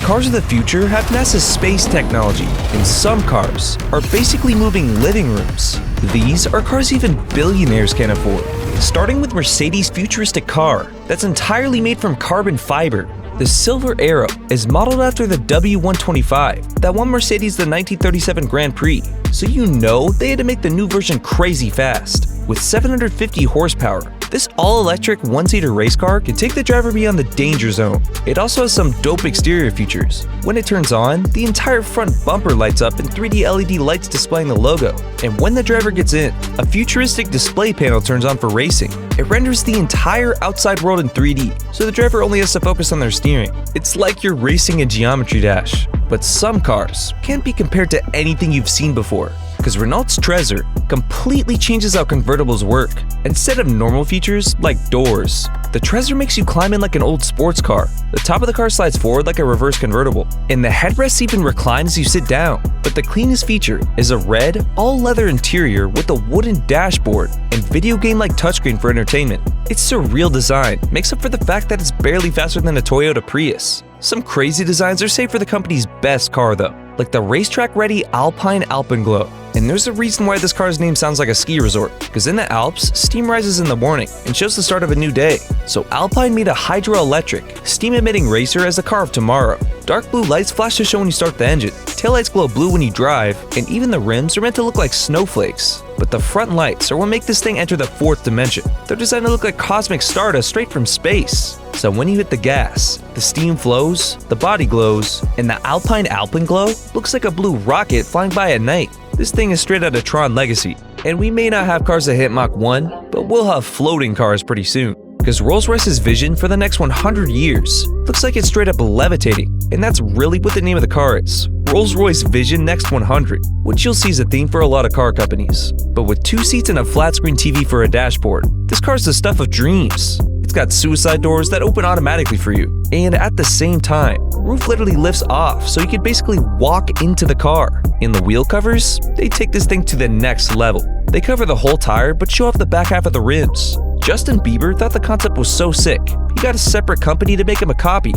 Cars of the future have NASA's space technology, and some cars are basically moving living rooms. These are cars even billionaires can afford. Starting with Mercedes' futuristic car that's entirely made from carbon fiber. The Silver Arrow is modeled after the W125 that won Mercedes the 1937 Grand Prix, so you know they had to make the new version crazy fast. With 750 horsepower, this all-electric one-seater race car can take the driver beyond the danger zone. It also has some dope exterior features. When it turns on, the entire front bumper lights up in 3D LED lights displaying the logo. And when the driver gets in, a futuristic display panel turns on for racing. It renders the entire outside world in 3D, so the driver only has to focus on their steering. It's like you're racing a geometry dash. But some cars can't be compared to anything you've seen before, because Renault's Trezor completely changes how convertibles work. Instead of normal features like doors, the Trezor makes you climb in like an old sports car. The top of the car slides forward like a reverse convertible, and the headrest even reclines as you sit down. But the cleanest feature is a red, all-leather interior with a wooden dashboard and video game-like touchscreen for entertainment. Its surreal design makes up for the fact that it's barely faster than a Toyota Prius. Some crazy designs are saved for the company's best car though, like the racetrack-ready Alpine Alpenglow. And there's a reason why this car's name sounds like a ski resort, because in the Alps, steam rises in the morning and shows the start of a new day. So Alpine made a hydroelectric, steam-emitting racer as the car of tomorrow. Dark blue lights flash to show when you start the engine, taillights glow blue when you drive, and even the rims are meant to look like snowflakes. But the front lights are what make this thing enter the fourth dimension. They're designed to look like cosmic stardust straight from space. So when you hit the gas, the steam flows, the body glows, and the Alpine Alpenglow looks like a blue rocket flying by at night. This thing is straight out of Tron Legacy. And we may not have cars that hit Mach 1, but we'll have floating cars pretty soon. Because Rolls-Royce's vision for the next 100 years looks like it's straight up levitating, and that's really what the name of the car is. Rolls-Royce Vision Next 100, which you'll see is a theme for a lot of car companies. But with 2 seats and a flat-screen TV for a dashboard, this car's the stuff of dreams. It's got suicide doors that open automatically for you, and at the same time, the roof literally lifts off so you can basically walk into the car. And the wheel covers, they take this thing to the next level. They cover the whole tire but show off the back half of the rims. Justin Bieber thought the concept was so sick, he got a separate company to make him a copy.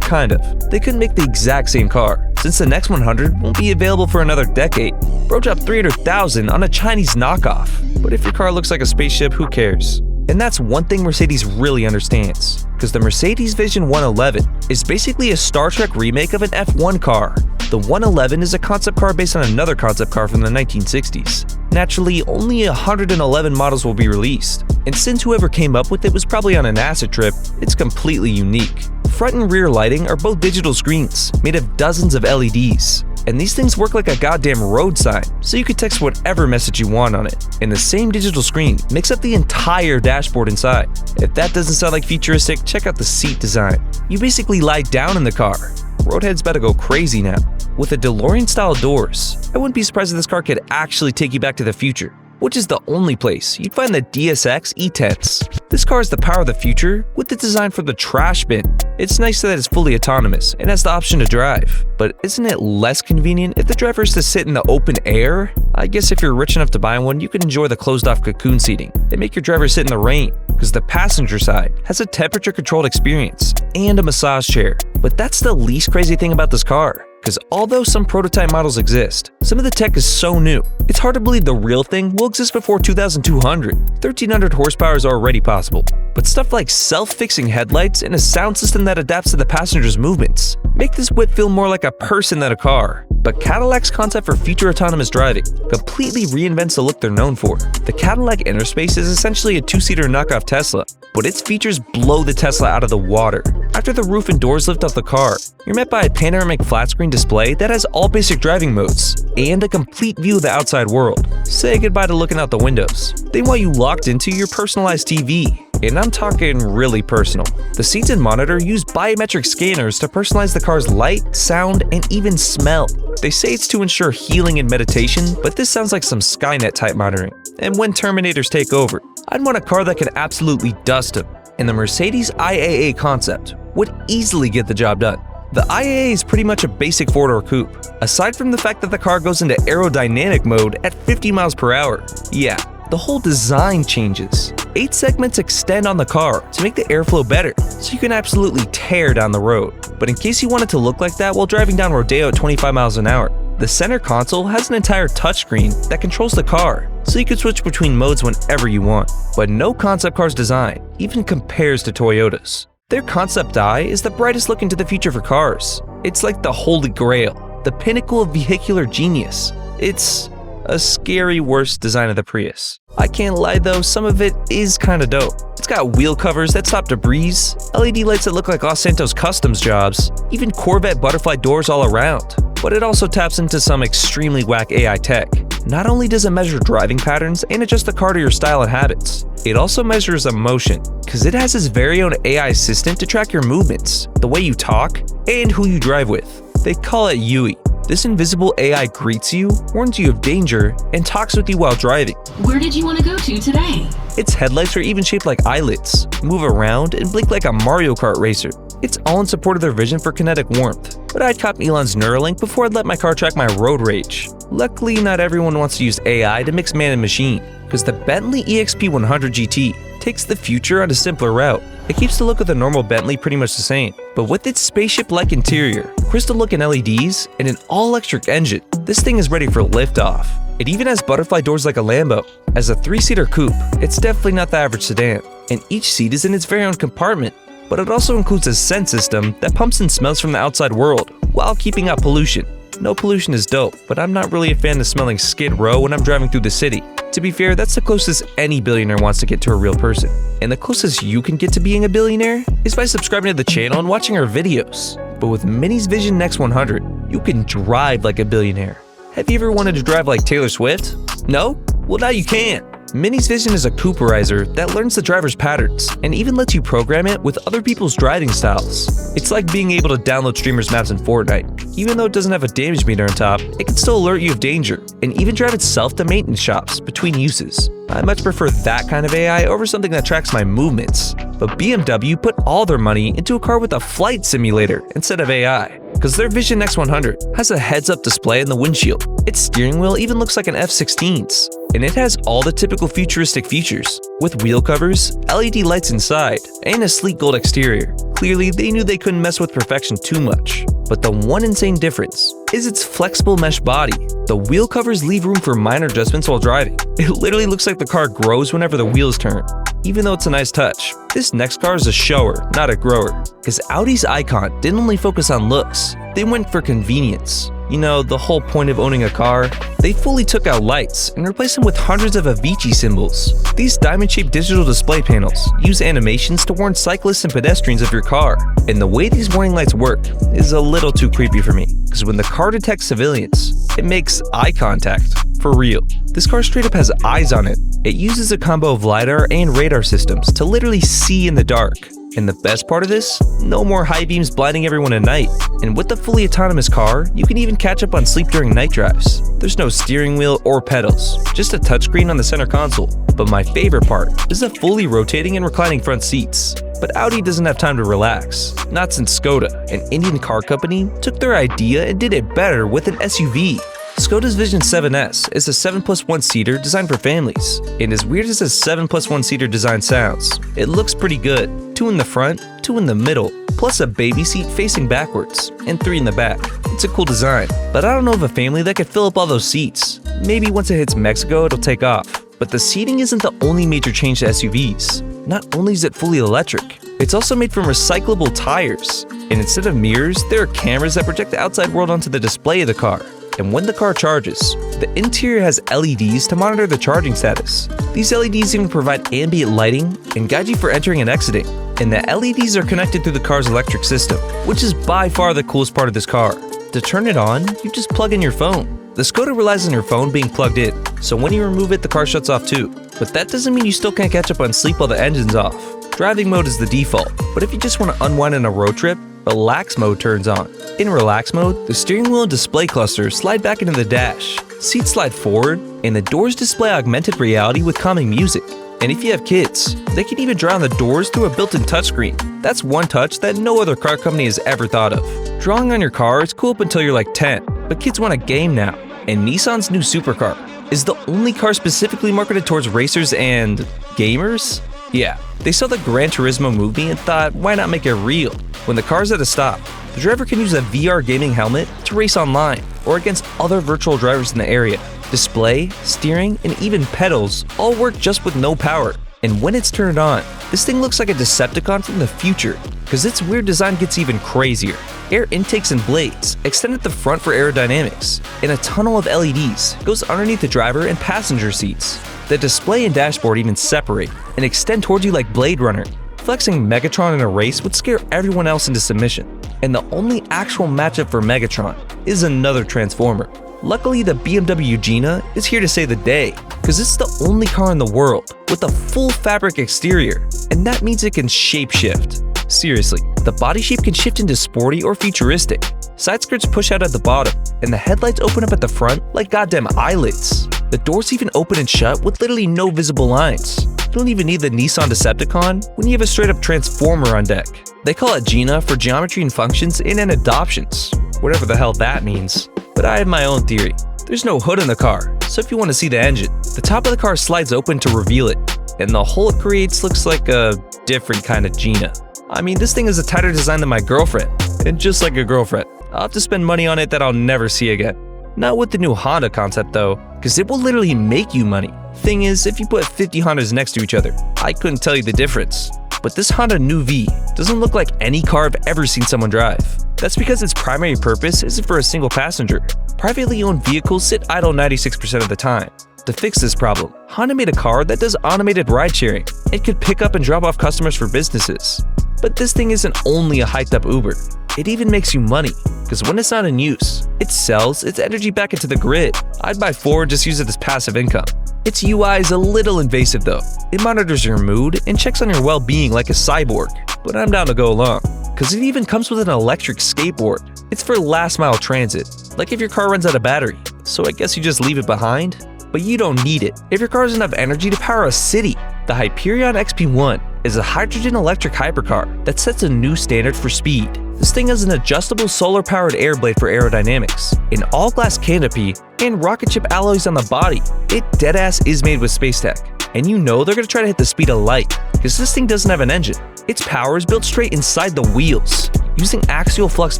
Kind of. They couldn't make the exact same car, since the Next 100 won't be available for another decade. Bro dropped $300,000 on a Chinese knockoff. But if your car looks like a spaceship, who cares? And that's one thing Mercedes really understands, because the Mercedes Vision 111 is basically a Star Trek remake of an F1 car. The 111 is a concept car based on another concept car from the 1960s. Naturally, only 111 models will be released, and since whoever came up with it was probably on an acid trip, it's completely unique. Front and rear lighting are both digital screens, made of dozens of LEDs. And these things work like a goddamn road sign, so you can text whatever message you want on it. And the same digital screen makes up the entire dashboard inside. If that doesn't sound like futuristic, check out the seat design. You basically lie down in the car. Roadhead's about to go crazy now. With the DeLorean-style doors, I wouldn't be surprised if this car could actually take you back to the future, which is the only place you'd find the DSX E-Tense. This car is the power of the future with the design for the trash bin. It's nice that it's fully autonomous and has the option to drive, but isn't it less convenient if the driver is to sit in the open air? I guess if you're rich enough to buy one, you can enjoy the closed-off cocoon seating and make your driver sit in the rain, because the passenger side has a temperature-controlled experience and a massage chair. But that's the least crazy thing about this car. Because although some prototype models exist, some of the tech is so new, it's hard to believe the real thing will exist before 2200. 1300 horsepower is already possible. But stuff like self-fixing headlights and a sound system that adapts to the passenger's movements make this whip feel more like a person than a car. But Cadillac's concept for future autonomous driving completely reinvents the look they're known for. The Cadillac Interspace is essentially a 2-seater knockoff Tesla, but its features blow the Tesla out of the water. After the roof and doors lift off the car, you're met by a panoramic flat-screen display that has all basic driving modes and a complete view of the outside world. Say goodbye to looking out the windows. They want you locked into your personalized TV. And I'm talking really personal. The seats and monitor use biometric scanners to personalize the car's light, sound, and even smell. They say it's to ensure healing and meditation, but this sounds like some Skynet type monitoring. And when Terminators take over, I'd want a car that can absolutely dust them. And the Mercedes IAA concept would easily get the job done. The IAA is pretty much a basic 4-door coupe, aside from the fact that the car goes into aerodynamic mode at 50 miles per hour. Yeah, the whole design changes. 8 segments extend on the car to make the airflow better, so you can absolutely tear down the road. But in case you want it to look like that while driving down Rodeo at 25 miles an hour, the center console has an entire touchscreen that controls the car, so you can switch between modes whenever you want. But no concept car's design even compares to Toyota's. Their concept eye is the brightest look into the future for cars. It's like the holy grail, the pinnacle of vehicular genius. It's a scary worse design of the Prius. I can't lie though, some of it is kinda dope. It's got wheel covers that stop debris, LED lights that look like Los Santos customs jobs, even Corvette butterfly doors all around. But it also taps into some extremely whack AI tech. Not only does it measure driving patterns and adjust the car to your style and habits, it also measures emotion, because it has its very own AI assistant to track your movements, the way you talk, and who you drive with. They call it Yui. This invisible AI greets you, warns you of danger, and talks with you while driving. Where did you want to go to today? Its headlights are even shaped like eyelids, move around, and blink like a Mario Kart racer. It's all in support of their vision for kinetic warmth. But I'd cop Elon's Neuralink before I'd let my car track my road rage. Luckily, not everyone wants to use AI to mix man and machine, because the Bentley EXP 100 GT takes the future on a simpler route. It keeps the look of the normal Bentley pretty much the same, but with its spaceship-like interior, crystal-looking LEDs, and an all-electric engine, this thing is ready for liftoff. It even has butterfly doors like a Lambo. As a 3-seater coupe, it's definitely not the average sedan, and each seat is in its very own compartment. But it also includes a scent system that pumps in smells from the outside world, while keeping out pollution. No pollution is dope, but I'm not really a fan of smelling Skid Row when I'm driving through the city. To be fair, that's the closest any billionaire wants to get to a real person. And the closest you can get to being a billionaire is by subscribing to the channel and watching our videos. But with Mini's Vision Next 100, you can drive like a billionaire. Have you ever wanted to drive like Taylor Swift? No? Well, now you can. Mini's Vision is a Cooperizer that learns the driver's patterns and even lets you program it with other people's driving styles. It's like being able to download streamers' maps in Fortnite. Even though it doesn't have a damage meter on top, it can still alert you of danger and even drive itself to maintenance shops between uses. I much prefer that kind of AI over something that tracks my movements. But BMW put all their money into a car with a flight simulator instead of AI, because their Vision Next 100 has a heads-up display in the windshield. Its steering wheel even looks like an F-16's, and it has all the typical futuristic features, with wheel covers, LED lights inside, and a sleek gold exterior. Clearly, they knew they couldn't mess with perfection too much. But the one insane difference is its flexible mesh body. The wheel covers leave room for minor adjustments while driving. It literally looks like the car grows whenever the wheels turn. Even though it's a nice touch, this next car is a shower, not a grower. Because Audi's icon didn't only focus on looks, they went for convenience. You know, the whole point of owning a car? They fully took out lights and replaced them with hundreds of Avicii symbols. These diamond-shaped digital display panels use animations to warn cyclists and pedestrians of your car. And the way these warning lights work is a little too creepy for me, because when the car detects civilians, it makes eye contact. For real. This car straight up has eyes on it. It uses a combo of LiDAR and radar systems to literally see in the dark. And the best part of this? No more high beams blinding everyone at night. And with the fully autonomous car, you can even catch up on sleep during night drives. There's no steering wheel or pedals, just a touchscreen on the center console. But my favorite part is the fully rotating and reclining front seats. But Audi doesn't have time to relax. Not since Skoda, an Indian car company, took their idea and did it better with an SUV. Skoda's Vision 7S is a 7+1-seater designed for families, and as weird as a 7+1-seater design sounds, it looks pretty good. 2 in the front, 2 in the middle, plus a baby seat facing backwards, and 3 in the back. It's a cool design, but I don't know of a family that could fill up all those seats. Maybe once it hits Mexico it'll take off. But the seating isn't the only major change to SUVs. Not only is it fully electric, it's also made from recyclable tires. And instead of mirrors, there are cameras that project the outside world onto the display of the car. And when the car charges, the interior has LEDs to monitor the charging status. These LEDs even provide ambient lighting and guide you for entering and exiting. And the LEDs are connected through the car's electric system, which is by far the coolest part of this car. To turn it on, you just plug in your phone. The Skoda relies on your phone being plugged in, so when you remove it, the car shuts off too. But that doesn't mean you still can't catch up on sleep while the engine's off. Driving mode is the default, but if you just want to unwind on a road trip, Relax mode turns on. In Relax mode, the steering wheel and display cluster slide back into the dash, seats slide forward, and the doors display augmented reality with calming music. And if you have kids, they can even draw on the doors through a built-in touchscreen. That's one touch that no other car company has ever thought of. Drawing on your car is cool up until you're like 10, but kids want a game now. And Nissan's new supercar is the only car specifically marketed towards racers and Gamers? Yeah, they saw the Gran Turismo movie and thought, why not make it real? When the car's at a stop, the driver can use a VR gaming helmet to race online or against other virtual drivers in the area. Display, steering, and even pedals all work just with no power. And when it's turned on, this thing looks like a Decepticon from the future, because its weird design gets even crazier. Air intakes and blades extend at the front for aerodynamics, and a tunnel of LEDs goes underneath the driver and passenger seats. The display and dashboard even separate and extend towards you like Blade Runner. Flexing Megatron in a race would scare everyone else into submission. And the only actual matchup for Megatron is another Transformer. Luckily, the BMW Gina is here to save the day, because it's the only car in the world with a full fabric exterior, and that means it can shapeshift. Seriously, the body shape can shift into sporty or futuristic. Side skirts push out at the bottom, and the headlights open up at the front like goddamn eyelids. The doors even open and shut with literally no visible lines. You don't even need the Nissan Decepticon when you have a straight-up Transformer on deck. They call it Gina for geometry and functions in and adoptions, whatever the hell that means. But I have my own theory. There's no hood in the car, so if you want to see the engine, the top of the car slides open to reveal it, and the hole it creates looks like a different kind of Gina. I mean, this thing is a tighter design than my girlfriend, and just like a girlfriend, I'll have to spend money on it that I'll never see again. Not with the new Honda concept though, because it will literally make you money. Thing is, if you put 50 Hondas next to each other, I couldn't tell you the difference. But this Honda New V doesn't look like any car I've ever seen someone drive. That's because its primary purpose isn't for a single passenger. Privately owned vehicles sit idle 96% of the time. To fix this problem, Honda made a car that does automated ride-sharing. It could pick up and drop off customers for businesses. But this thing isn't only a hyped-up Uber. It even makes you money, because when it's not in use, it sells its energy back into the grid. I'd buy 4 and just use it as passive income. Its UI is a little invasive though. It monitors your mood and checks on your well-being like a cyborg, but I'm down to go along, because it even comes with an electric skateboard. It's for last-mile transit, like if your car runs out of battery, so I guess you just leave it behind? But you don't need it if your car doesn't have energy to power a city. The Hyperion XP1 is a hydrogen electric hypercar that sets a new standard for speed. This thing has an adjustable solar-powered air blade for aerodynamics, an all-glass canopy, and rocket ship alloys on the body. It deadass is made with space tech, and you know they're gonna try to hit the speed of light, because this thing doesn't have an engine. Its power is built straight inside the wheels, using axial flux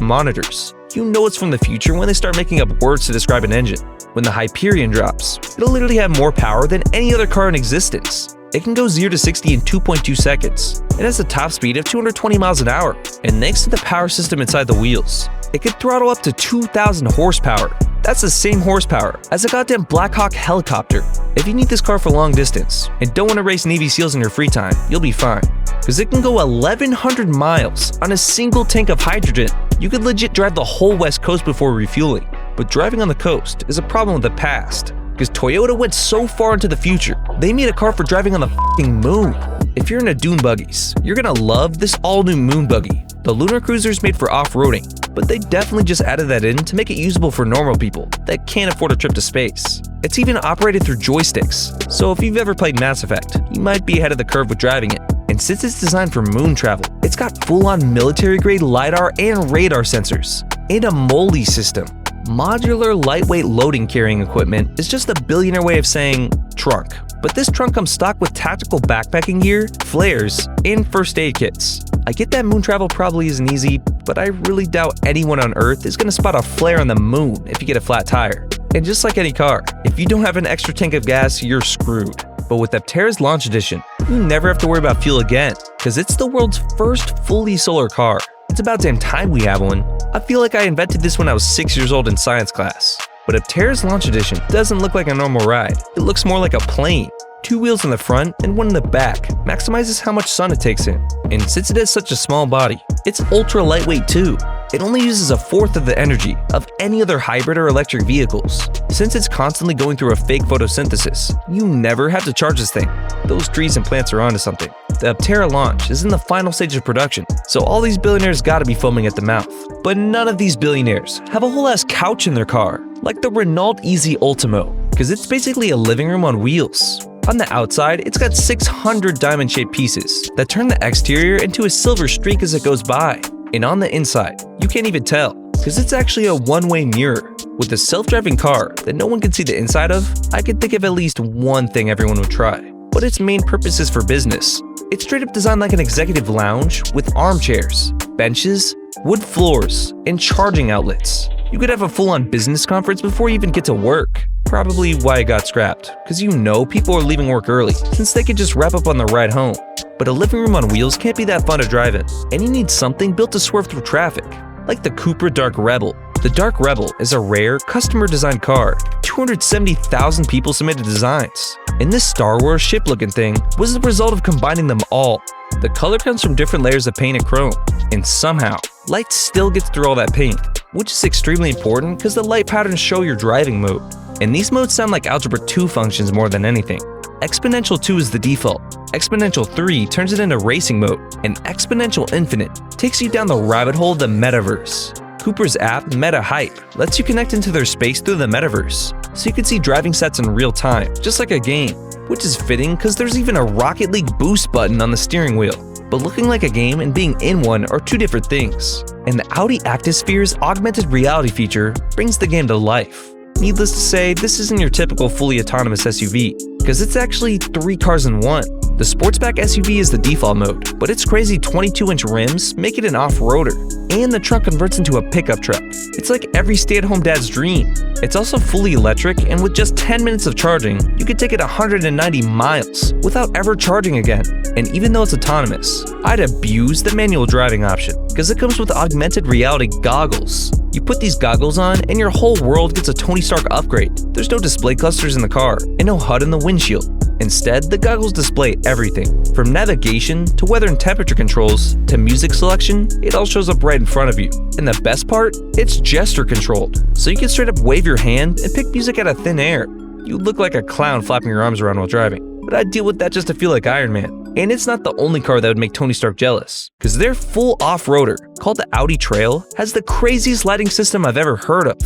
monitors. You know it's from the future when they start making up words to describe an engine. When the Hyperion drops, it'll literally have more power than any other car in existence. It can go 0 to 60 in 2.2 seconds. It has a top speed of 220 miles an hour, and thanks to the power system inside the wheels, it could throttle up to 2,000 horsepower. That's the same horsepower as a goddamn Black Hawk helicopter. If you need this car for long distance and don't want to race Navy SEALs in your free time, you'll be fine, because it can go 1,100 miles on a single tank of hydrogen. You could legit drive the whole West Coast before refueling, but driving on the coast is a problem of the past, because Toyota went so far into the future, they made a car for driving on the f***ing moon. If you're into dune buggies, you're gonna love this all-new moon buggy. The Lunar Cruiser is made for off-roading, but they definitely just added that in to make it usable for normal people that can't afford a trip to space. It's even operated through joysticks, so if you've ever played Mass Effect, you might be ahead of the curve with driving it. And since it's designed for moon travel, it's got full-on military-grade LiDAR and radar sensors, and a MOLI system. Modular lightweight loading carrying equipment is just a billionaire way of saying trunk. But this trunk comes stock with tactical backpacking gear, flares, and first aid kits. I get that moon travel probably isn't easy, but I really doubt anyone on Earth is gonna spot a flare on the moon if you get a flat tire. And just like any car, if you don't have an extra tank of gas, you're screwed. But with Aptera's Launch Edition, you never have to worry about fuel again, because it's the world's first fully solar car. It's about damn time we have one. I feel like I invented this when I was 6 years old in science class. But Aptera's Launch Edition doesn't look like a normal ride. It looks more like a plane. 2 wheels in the front and 1 in the back maximizes how much sun it takes in. And since it has such a small body, it's ultra lightweight too. It only uses 1/4 of the energy of any other hybrid or electric vehicles. Since it's constantly going through a fake photosynthesis, you never have to charge this thing. Those trees and plants are onto something. The Aptera Launch is in the final stage of production, so all these billionaires gotta be foaming at the mouth. But none of these billionaires have a whole ass couch in their car, like the Renault Easy Ultimo, because it's basically a living room on wheels. On the outside, it's got 600 diamond-shaped pieces that turn the exterior into a silver streak as it goes by. And on the inside, you can't even tell, because it's actually a one-way mirror. With a self-driving car that no one can see the inside of, I could think of at least one thing everyone would try. but its main purpose is for business. It's straight up designed like an executive lounge with armchairs, benches, wood floors, and charging outlets. You could have a full-on business conference before you even get to work. Probably why it got scrapped, because you know people are leaving work early, since they could just wrap up on the ride home. But a living room on wheels can't be that fun to drive in, and you need something built to swerve through traffic, like the Cupra Dark Rebel. The Dark Rebel is a rare, customer-designed car. 270,000 people submitted designs. And this Star Wars ship-looking thing was the result of combining them all. The color comes from different layers of paint and chrome, and somehow, light still gets through all that paint, which is extremely important because the light patterns show your driving mode. And these modes sound like Algebra 2 functions more than anything. Exponential 2 is the default, Exponential 3 turns it into racing mode, and Exponential Infinite takes you down the rabbit hole of the metaverse. Cooper's app, Meta Hype, lets you connect into their space through the metaverse, so you can see driving sets in real time, just like a game, which is fitting because there's even a Rocket League boost button on the steering wheel. But looking like a game and being in one are two different things, and the Audi Actisphere's augmented reality feature brings the game to life. Needless to say, this isn't your typical fully autonomous SUV, because it's actually 3 cars in one. The Sportsback SUV is the default mode, but its crazy 22-inch rims make it an off-roader, and the trunk converts into a pickup truck. It's like every stay-at-home dad's dream. It's also fully electric, and with just 10 minutes of charging, you can take it 190 miles without ever charging again. And even though it's autonomous, I'd abuse the manual driving option, because it comes with augmented reality goggles. You put these goggles on, and your whole world gets a Tony Stark upgrade. There's no display clusters in the car, and no HUD in the windshield. Instead, the goggles display everything, from navigation to weather and temperature controls to music selection. It all shows up right in front of you. And the best part? It's gesture controlled, so you can straight up wave your hand and pick music out of thin air. You look like a clown flapping your arms around while driving, but I'd deal with that just to feel like Iron Man. And it's not the only car that would make Tony Stark jealous, because their full off-roader, called the Audi Trail, has the craziest lighting system I've ever heard of.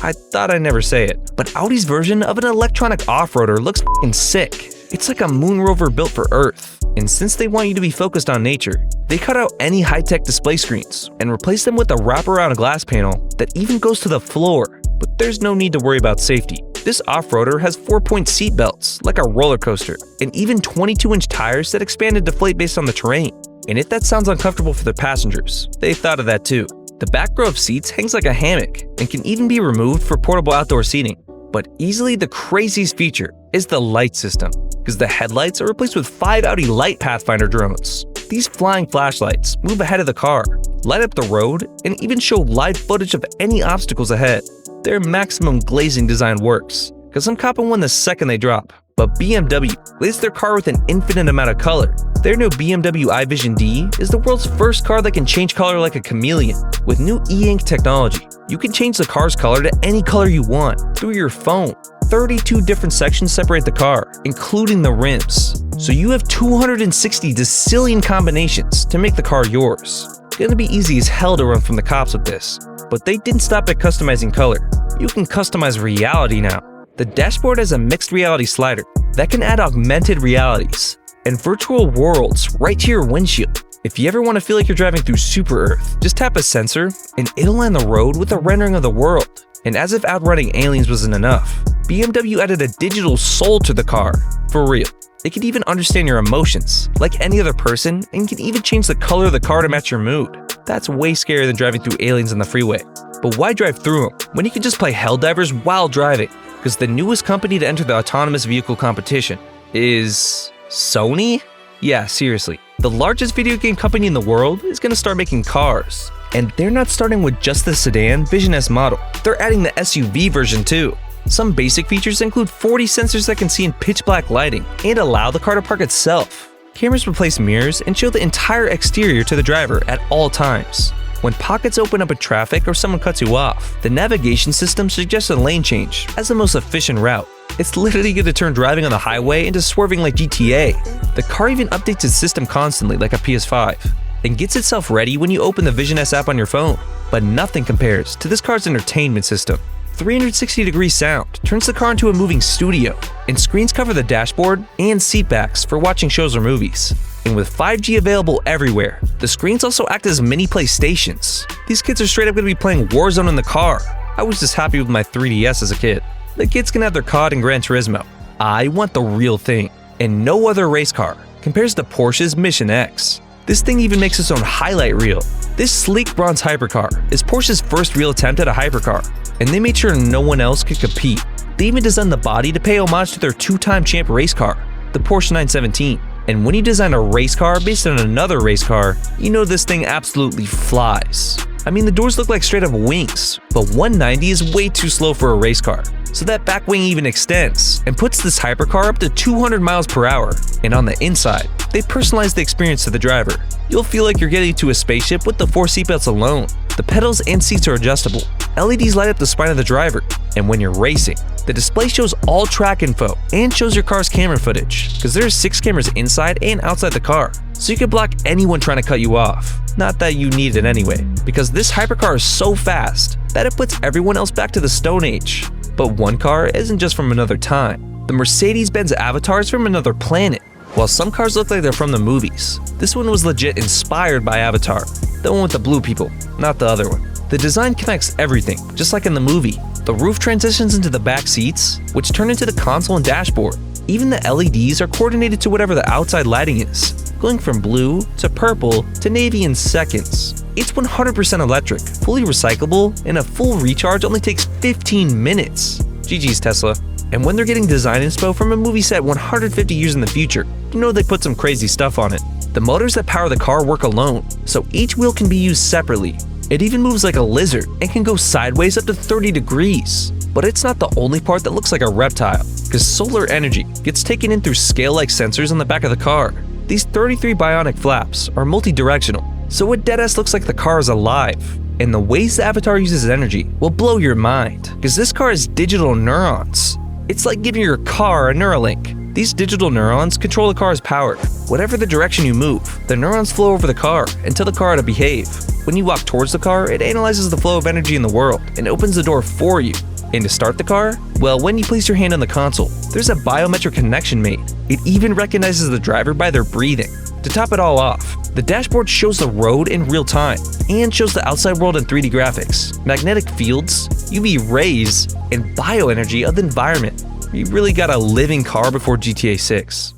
I thought I'd never say it, but Audi's version of an electronic off-roader looks f***ing sick. It's like a moon rover built for Earth. And since they want you to be focused on nature, they cut out any high-tech display screens and replace them with a wraparound glass panel that even goes to the floor. But there's no need to worry about safety. This off-roader has 4-point seat belts, like a roller coaster, and even 22-inch tires that expand and deflate based on the terrain. And if that sounds uncomfortable for the passengers, they thought of that too. The back row of seats hangs like a hammock and can even be removed for portable outdoor seating. But easily the craziest feature is the light system, because the headlights are replaced with 5 Audi Light Pathfinder drones. These flying flashlights move ahead of the car, light up the road, and even show live footage of any obstacles ahead. Their maximum glazing design works, because I'm copping one the second they drop. But BMW glazed their car with an infinite amount of color. Their new BMW iVision D is the world's first car that can change color like a chameleon. With new e-ink technology, you can change the car's color to any color you want through your phone. 32 different sections separate the car, including the rims. So you have 260 decillion combinations to make the car yours. It's gonna be easy as hell to run from the cops with this. But they didn't stop at customizing color. You can customize reality now. The dashboard has a mixed reality slider that can add augmented realities and virtual worlds right to your windshield. If you ever want to feel like you're driving through Super Earth, just tap a sensor and it'll land the road with a rendering of the world. And as if outrunning aliens wasn't enough, BMW added a digital soul to the car. For real. It can even understand your emotions, like any other person, and can even change the color of the car to match your mood. That's way scarier than driving through aliens on the freeway. But why drive through them when you can just play Helldivers while driving? Because the newest company to enter the autonomous vehicle competition is Sony? Yeah, seriously. The largest video game company in the world is going to start making cars. And they're not starting with just the sedan Vision S model. They're adding the SUV version too. Some basic features include 40 sensors that can see in pitch black lighting and allow the car to park itself. Cameras replace mirrors and show the entire exterior to the driver at all times. When pockets open up in traffic or someone cuts you off, the navigation system suggests a lane change as the most efficient route. It's literally going to turn driving on the highway into swerving like GTA. The car even updates its system constantly like a PS5 and gets itself ready when you open the Vision S app on your phone. But nothing compares to this car's entertainment system. 360-degree sound turns the car into a moving studio, and screens cover the dashboard and seatbacks for watching shows or movies. And with 5G available everywhere, the screens also act as mini playstations. These kids are straight up going to be playing Warzone in the car. I was just happy with my 3DS as a kid. The kids can have their COD and Gran Turismo. I want the real thing. and no other race car compares to Porsche's Mission X. This thing even makes its own highlight reel. This sleek bronze hypercar is Porsche's first real attempt at a hypercar, and they made sure no one else could compete. They even designed the body to pay homage to their two-time champ race car, the Porsche 917. And when you design a race car based on another race car, you know this thing absolutely flies. I mean, the doors look like straight up wings, but 190 is way too slow for a race car. So that back wing even extends and puts this hypercar up to 200 miles per hour. And on the inside, they personalize the experience to the driver. You'll feel like you're getting to a spaceship with the 4 seatbelts alone. The pedals and seats are adjustable. LEDs light up the spine of the driver. And when you're racing, the display shows all track info and shows your car's camera footage, because there's 6 cameras inside and outside the car, so you can block anyone trying to cut you off. Not that you need it anyway, because this hypercar is so fast that it puts everyone else back to the Stone Age. But one car isn't just from another time. The Mercedes-Benz Avatar is from another planet. While some cars look like they're from the movies, this one was legit inspired by Avatar, the one with the blue people, not the other one. The design connects everything, just like in the movie. The roof transitions into the back seats, which turn into the console and dashboard. Even the LEDs are coordinated to whatever the outside lighting is, going from blue to purple to navy in seconds. It's 100% electric, fully recyclable, and a full recharge only takes 15 minutes. GG's Tesla. And when they're getting design inspo from a movie set 150 years in the future, you know they put some crazy stuff on it. The motors that power the car work alone, so each wheel can be used separately. It even moves like a lizard and can go sideways up to 30 degrees. But it's not the only part that looks like a reptile, because solar energy gets taken in through scale-like sensors on the back of the car. These 33 bionic flaps are multi-directional, so it deadass looks like the car is alive. And the ways the Avatar uses energy will blow your mind, because this car has digital neurons. It's like giving your car a Neuralink. These digital neurons control the car's power. Whatever the direction you move, the neurons flow over the car and tell the car to behave. When you walk towards the car, it analyzes the flow of energy in the world and opens the door for you. And to start the car? Well, when you place your hand on the console, there's a biometric connection made. It even recognizes the driver by their breathing. To top it all off, the dashboard shows the road in real time and shows the outside world in 3D graphics, magnetic fields, UV rays, and bioenergy of the environment. You really got a living car before GTA 6.